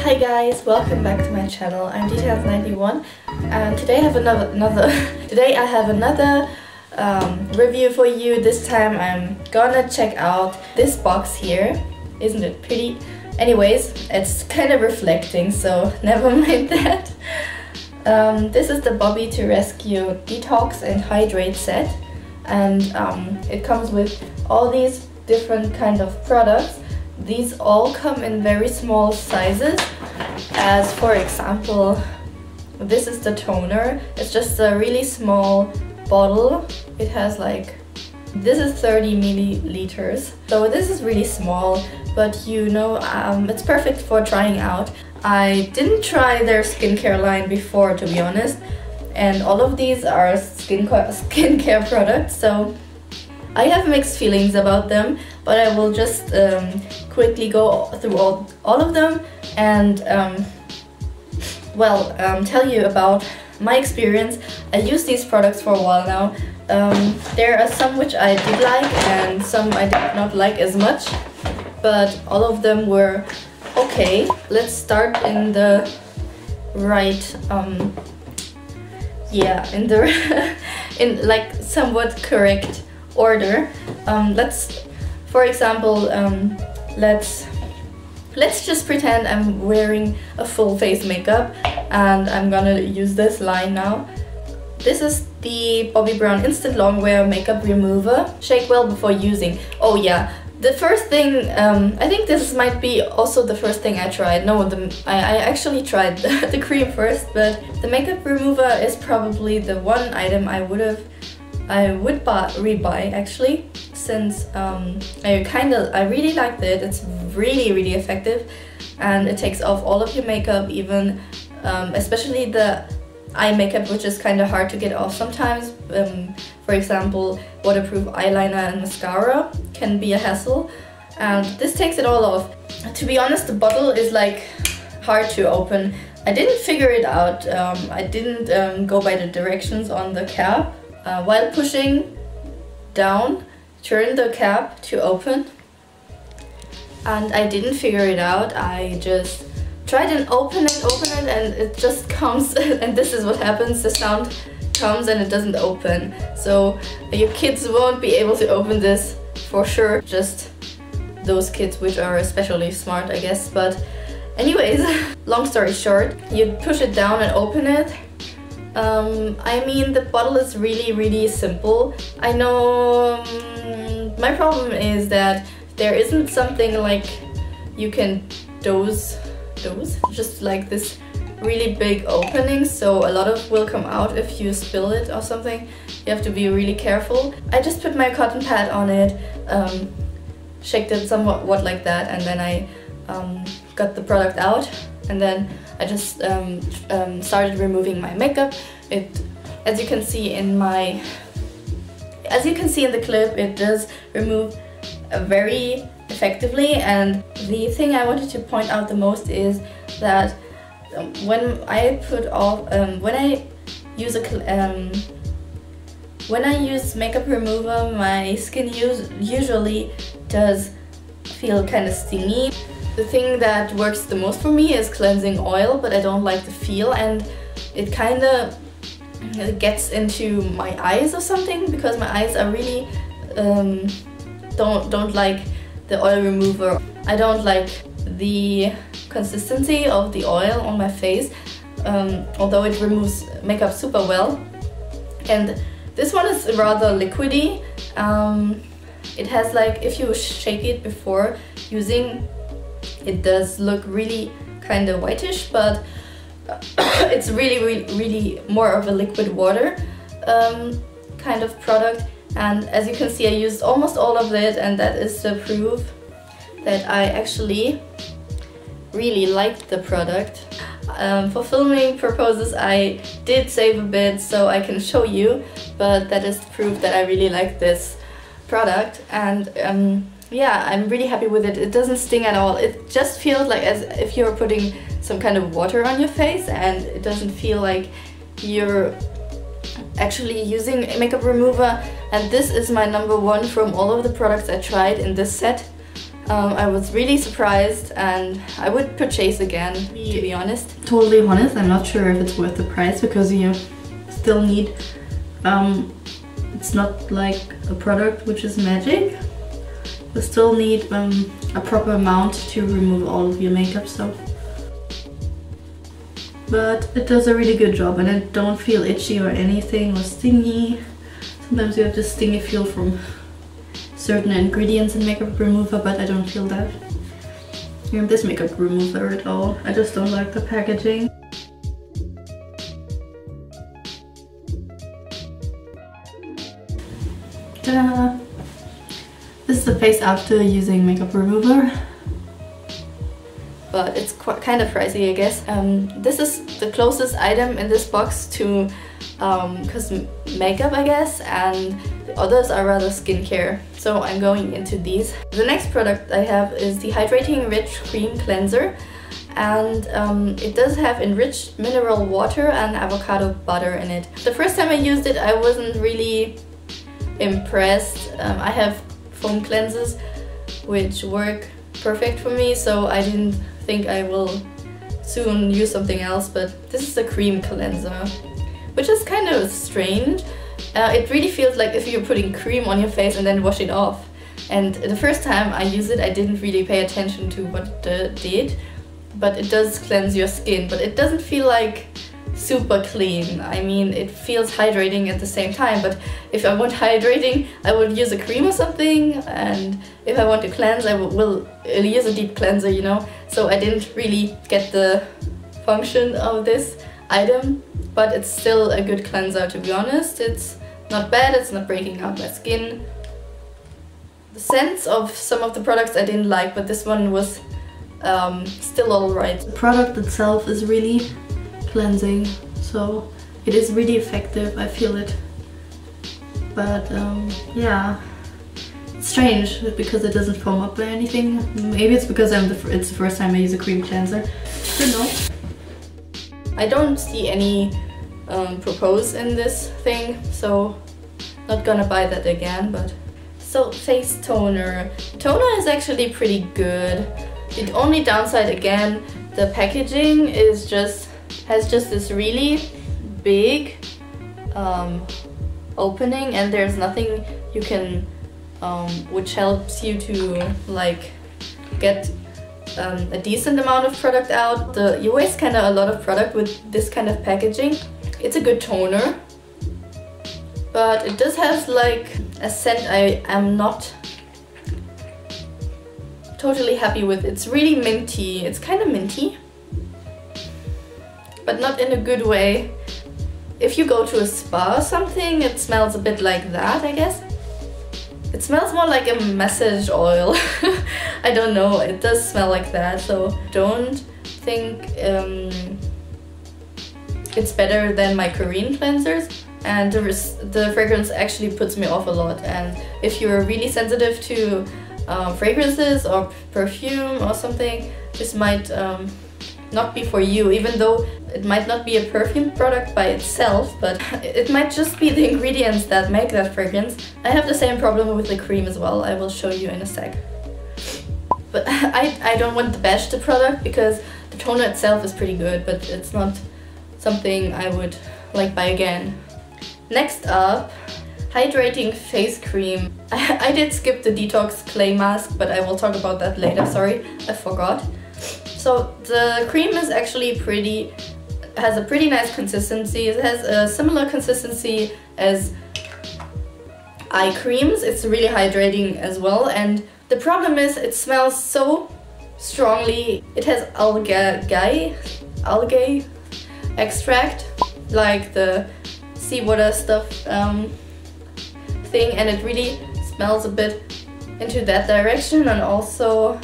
Hi guys, welcome back to my channel. I'm Details91 and today I have another review for you. This time I'm gonna check out this box here. Isn't it pretty? Anyways, it's kind of reflecting, so never mind that. This is the Bobby to Rescue Detox and Hydrate set, and it comes with all these different kind of products. These all come in very small sizes, as for example, this is the toner. It's just a really small bottle. It has like, this is 30 milliliters. So this is really small, but you know, it's perfect for trying out. I didn't try their skincare line before, to be honest, and all of these are skincare products, so I have mixed feelings about them, but I will just quickly go through all of them and tell you about my experience. I use these products for a while now. There are some which I did like and some I did not like as much, but all of them were okay. Let's start in the right, in like somewhat correct order. For example, let's just pretend I'm wearing a full face makeup and I'm gonna use this line now. This is the Bobbi Brown Instant Longwear Makeup Remover. Shake well before using. Oh yeah, the first thing, I think this might be also the first thing I tried. No, I actually tried the cream first, but the makeup remover is probably the one item I would rebuy actually, since I really liked it. It's really effective and it takes off all of your makeup, even especially the eye makeup, which is kind of hard to get off sometimes. For example, waterproof eyeliner and mascara can be a hassle, and this takes it all off. To be honest, the bottle is like hard to open. I didn't figure it out. I didn't go by the directions on the cap. While pushing down, turn the cap to open, and I didn't figure it out. I just tried and open it, and it just comes and this is what happens. The sound comes and it doesn't open. So your kids won't be able to open this for sure. Just those kids which are especially smart, I guess. But anyways, long story short, you push it down and open it. I mean, the bottle is really simple. I know my problem is that there isn't something like you can dose, just like this really big opening, so a lot of will come out if you spill it or something. You have to be really careful. I just put my cotton pad on it, shaked it somewhat like that, and then I got the product out, and then I just started removing my makeup. As you can see in the clip, it does remove very effectively. And the thing I wanted to point out the most is that when I use makeup remover, my skin usually does feel kind of stingy. The thing that works the most for me is cleansing oil, but I don't like the feel, and it kind of gets into my eyes or something, because my eyes are really don't like the oil remover. I don't like the consistency of the oil on my face, although it removes makeup super well. And this one is rather liquidy. It has like, if you shake it before using, it does look really kind of whitish, but it's really more of a liquid water kind of product. And as you can see, I used almost all of it, and that is the proof that I actually really liked the product. For filming purposes, I did save a bit so I can show you, but that is the proof that I really like this product. And yeah, I'm really happy with it. It doesn't sting at all. It just feels like as if you're putting some kind of water on your face, and it doesn't feel like you're actually using a makeup remover. And this is my #1 from all of the products I tried in this set. I was really surprised and I would purchase again, to be honest. Totally honest, I'm not sure if it's worth the price because you still need, it's not like a product which is magic. You still need a proper amount to remove all of your makeup stuff. But it does a really good job and I don't feel itchy or anything or stingy. Sometimes you have this stingy feel from certain ingredients in makeup remover, but I don't feel that in this makeup remover at all. I just don't like the packaging. Ta-da! This is the face after using makeup remover. But it's kind of pricey, I guess. This is the closest item in this box to makeup, I guess, and the others are rather skincare. So I'm going into these. The next product I have is the Hydrating Rich Cream Cleanser, and it does have enriched mineral water and avocado butter in it. The first time I used it, I wasn't really impressed. I have foam cleansers which work perfect for me, so I didn't think I will soon use something else, but this is a cream cleanser, which is kind of strange. It really feels like if you're putting cream on your face and then wash it off. And the first time I used it, I didn't really pay attention to what it did, but it does cleanse your skin, but it doesn't feel like super clean. I mean, it feels hydrating at the same time, but if I want hydrating, I would use a cream or something, and if I want to cleanse, I will use a deep cleanser, you know? So I didn't really get the function of this item, but it's still a good cleanser, to be honest. It's not bad, it's not breaking out my skin. The scents of some of the products I didn't like, but this one was still alright. The product itself is really cleansing, so it is really effective, I feel it. But yeah, it's strange because it doesn't foam up or anything. Maybe it's because it's the first time I use a cream cleanser. I don't know. I don't see any propose in this thing, so not gonna buy that again. But so face toner. Toner is actually pretty good. The only downside, again, the packaging is has just this really big opening, and there's nothing you can which helps you to like get a decent amount of product out. You waste kind of a lot of product with this kind of packaging. It's a good toner, but it does have like a scent I am not totally happy with. It's really minty. It's kind of minty, but not in a good way. If you go to a spa or something, it smells a bit like that, I guess. It smells more like a massage oil. I don't know, it does smell like that, so don't think it's better than my Korean cleansers. And the fragrance actually puts me off a lot, and if you're really sensitive to fragrances or perfume or something, this might not be for you, even though it might not be a perfume product by itself, but it might just be the ingredients that make that fragrance. I have the same problem with the cream as well. I will show you in a sec. But I don't want to bash the product because the toner itself is pretty good, but it's not something I would like buy again. Next up, hydrating face cream. I did skip the detox clay mask, but I will talk about that later. Sorry, I forgot. So the cream is actually has a pretty nice consistency. It has a similar consistency as eye creams. It's really hydrating as well, and the problem is it smells so strongly. It has algae extract, like the seawater stuff thing, and it really smells a bit into that direction. And also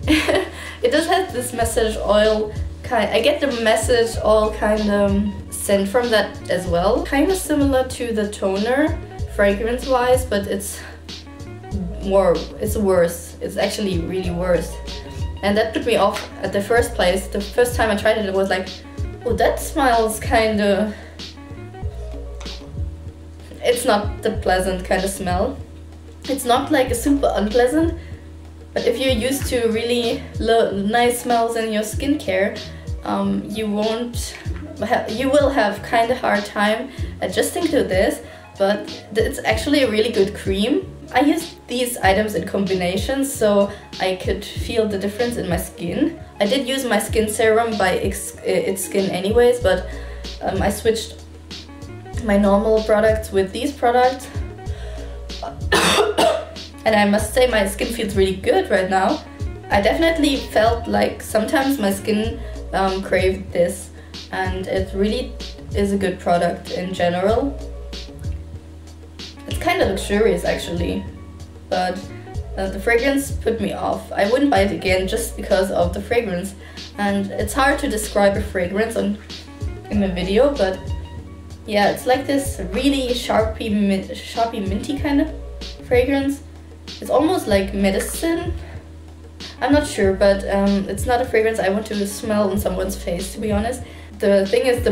it does have this massage oil kind. I get the massage oil kind of scent from that as well. Kind of similar to the toner fragrance wise, but it's worse. It's actually really worse. And that put me off at the first place. The first time I tried it, it was like, oh, that smells kind of... It's not the pleasant kind of smell. It's not like a super unpleasant. But if you're used to really nice smells in your skincare, you will have kind of hard time adjusting to this, but it's actually a really good cream. I used these items in combination so I could feel the difference in my skin. I did use my skin serum by It's Skin anyways, but I switched my normal products with these products. And I must say my skin feels really good right now. I definitely felt like sometimes my skin craved this, and it really is a good product in general. It's kind of luxurious actually, but the fragrance put me off. I wouldn't buy it again just because of the fragrance, and it's hard to describe a fragrance in a video, but yeah, it's like this really sharpy minty kind of fragrance. It's almost like medicine. I'm not sure, but it's not a fragrance I want to smell on someone's face, to be honest. The thing is, the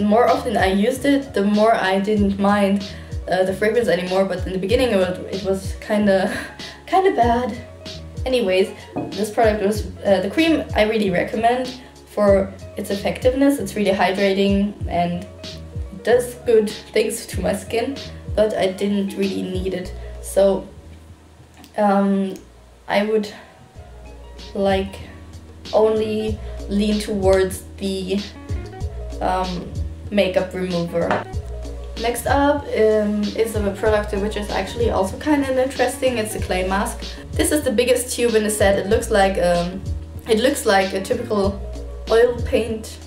more often I used it, the more I didn't mind the fragrance anymore, but in the beginning it was kind of bad. Anyways, this product was the cream I really recommend for its effectiveness. It's really hydrating and it does good things to my skin, but I didn't really need it. So I would like only lean towards the makeup remover. Next up is a product which is actually also kind of interesting. It's a clay mask. This is the biggest tube in the set. It looks like a typical oil paint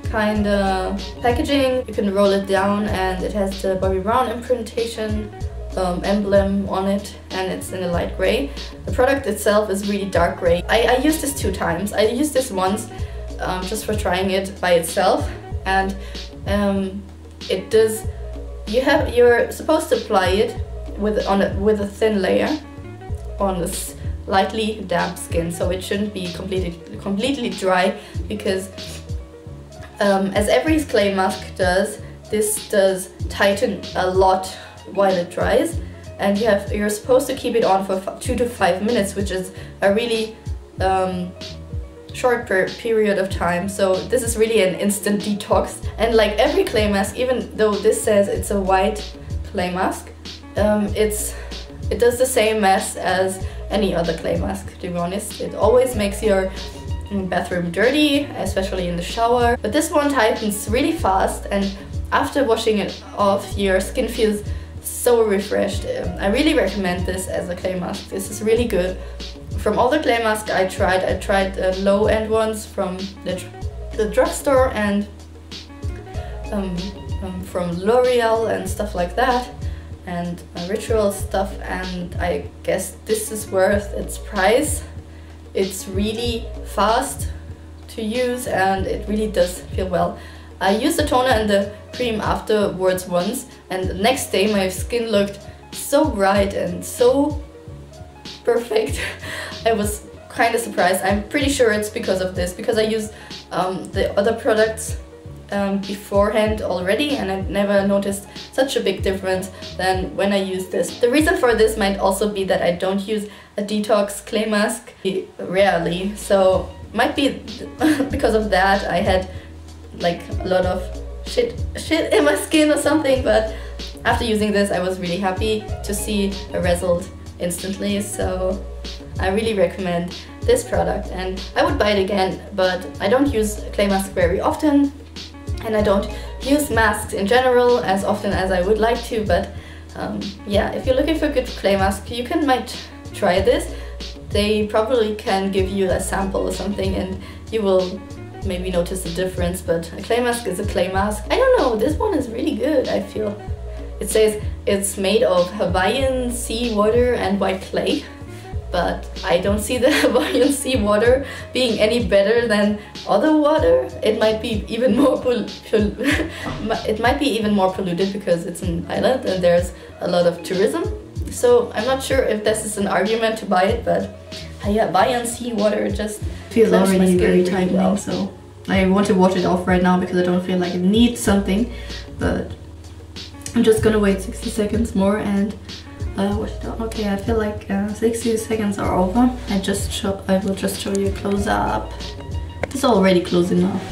kind of packaging. You can roll it down and it has the Bobbi Brown imprintation emblem on it, and it's in a light gray. The product itself is really dark gray. I used this 2 times. I used this once just for trying it by itself, and it does. You're supposed to apply it with a thin layer on this lightly damp skin, so it shouldn't be completely dry, because as every clay mask does, this does tighten a lot while it dries, and you're supposed to keep it on for 2 to 5 minutes, which is a really short period of time. So this is really an instant detox, and like every clay mask, even though this says it's a white clay mask, it does the same mess as any other clay mask, to be honest. It always makes your bathroom dirty, especially in the shower, but this one tightens really fast, and after washing it off, your skin feels so refreshed. I really recommend this as a clay mask. This is really good. From all the clay masks I tried low-end ones from the drugstore and from L'Oreal and stuff like that, and Ritual stuff, and I guess this is worth its price. It's really fast to use and it really does feel well. I used the toner and the cream afterwards once, and the next day my skin looked so bright and so perfect. I was kind of surprised. I'm pretty sure it's because of this, because I used the other products beforehand already, and I never noticed such a big difference than when I used this. The reason for this might also be that I don't use a detox clay mask rarely, so might be because of that I had like a lot of shit in my skin or something, but after using this I was really happy to see a result instantly, so I really recommend this product and I would buy it again. But I don't use clay mask very often, and I don't use masks in general as often as I would like to, but yeah, if you're looking for a good clay mask, you might try this. They probably can give you a sample or something and you will maybe notice a difference, but a clay mask is a clay mask. I don't know, this one is really good, I feel. It says it's made of Hawaiian sea water and white clay, but I don't see the Hawaiian sea water being any better than other water. It might be even more polluted because it's an island and there's a lot of tourism. So I'm not sure if this is an argument to buy it, but Hawaiian sea water just feels already very tightening, well. So I want to wash it off right now because I don't feel like it needs something, but I'm just gonna wait 60 seconds more and Okay, I feel like 60 seconds are over. I will just show you a close up. It's already close enough.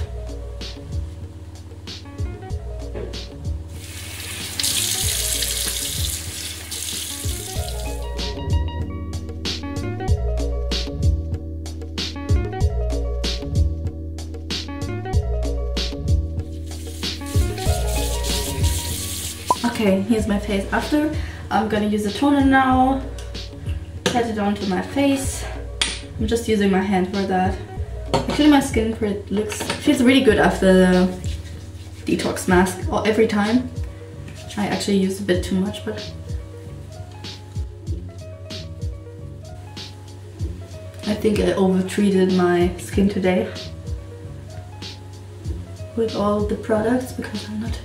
Okay, here's my face after. I'm gonna use the toner now. Pat it onto my face. I'm just using my hand for that. Actually, my skin feels really good after the detox mask, or every time. I actually used a bit too much, but I think I over-treated my skin today with all the products, because I'm not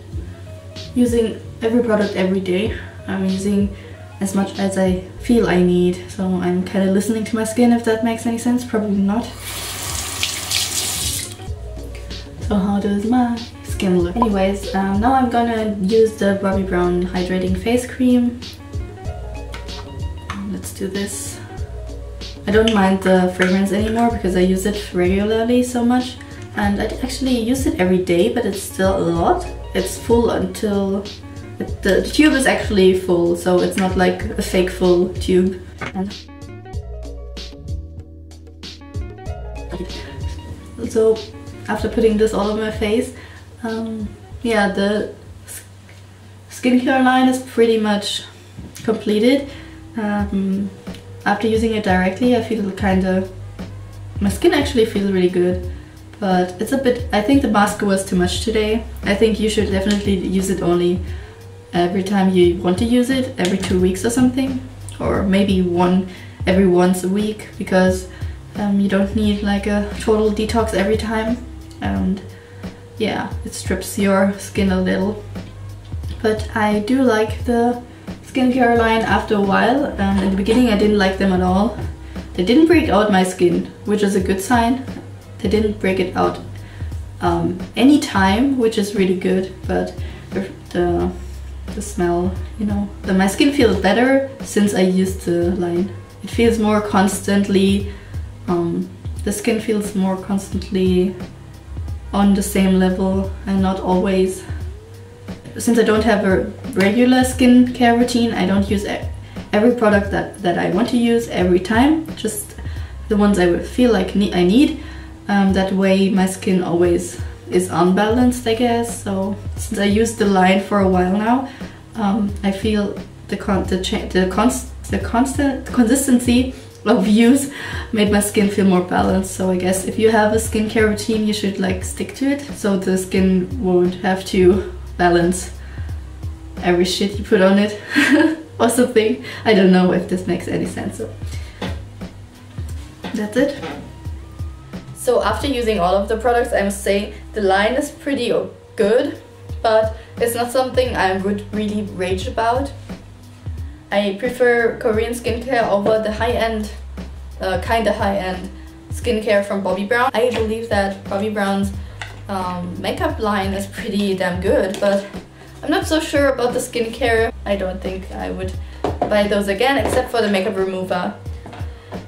using every product every day. I'm using as much as I feel I need, so I'm kind of listening to my skin, if that makes any sense. Probably not. So how does my skin look? Anyways, now I'm gonna use the Bobbi Brown Hydrating Face Cream. Let's do this. I don't mind the fragrance anymore because I use it regularly so much, and I actually use it every day, but it's still a lot. It's full until the tube is actually full, so it's not like a fake full tube. And so after putting this all over my face, yeah, the skincare line is pretty much completed. After using it directly, I feel my skin actually feels really good. But it's a bit, I think the mask was too much today. I think you should definitely use it only every time you want to use it, every 2 weeks or something. Or maybe every once a week, because you don't need like a total detox every time. And yeah, it strips your skin a little. But I do like the skincare line after a while. In the beginning I didn't like them at all. They didn't break out my skin, which is a good sign. They didn't break it out any time, which is really good, but the smell, you know, my skin feels better since I used the line. It feels more constantly, the skin feels more constantly on the same level, and not always. Since I don't have a regular skincare routine, I don't use every product that I want to use every time, just the ones I feel like I need. That way my skin always is unbalanced, I guess. So since I used the line for a while now, I feel the consistency of use made my skin feel more balanced. So I guess if you have a skincare routine, you should like stick to it, so the skin won't have to balance every shit you put on it or something. I don't know if this makes any sense. So that's it. So after using all of the products, I must say the line is pretty good, but it's not something I would really rage about. I prefer Korean skincare over the high-end, kinda high-end skincare from Bobbi Brown. I believe that Bobbi Brown's makeup line is pretty damn good, but I'm not so sure about the skincare. I don't think I would buy those again, except for the makeup remover.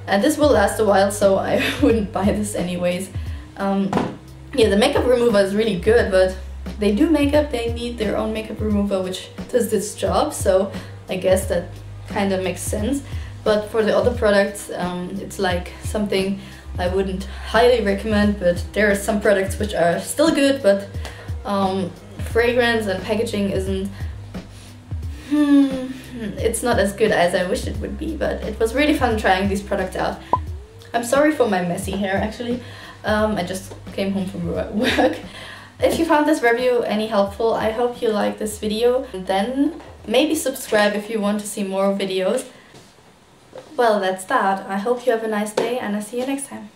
And this will last a while, so I wouldn't buy this anyways. Yeah, the makeup remover is really good, but they do makeup, they need their own makeup remover which does this job, so I guess that kind of makes sense. But for the other products, it's like something I wouldn't highly recommend, but there are some products which are still good, but fragrance and packaging isn't, it's not as good as I wish it would be, but it was really fun trying these products out. I'm sorry for my messy hair actually. I just came home from work. If you found this review any helpful, I hope you like this video, and then maybe subscribe if you want to see more videos. Well, that's that. I hope you have a nice day, and I'll see you next time.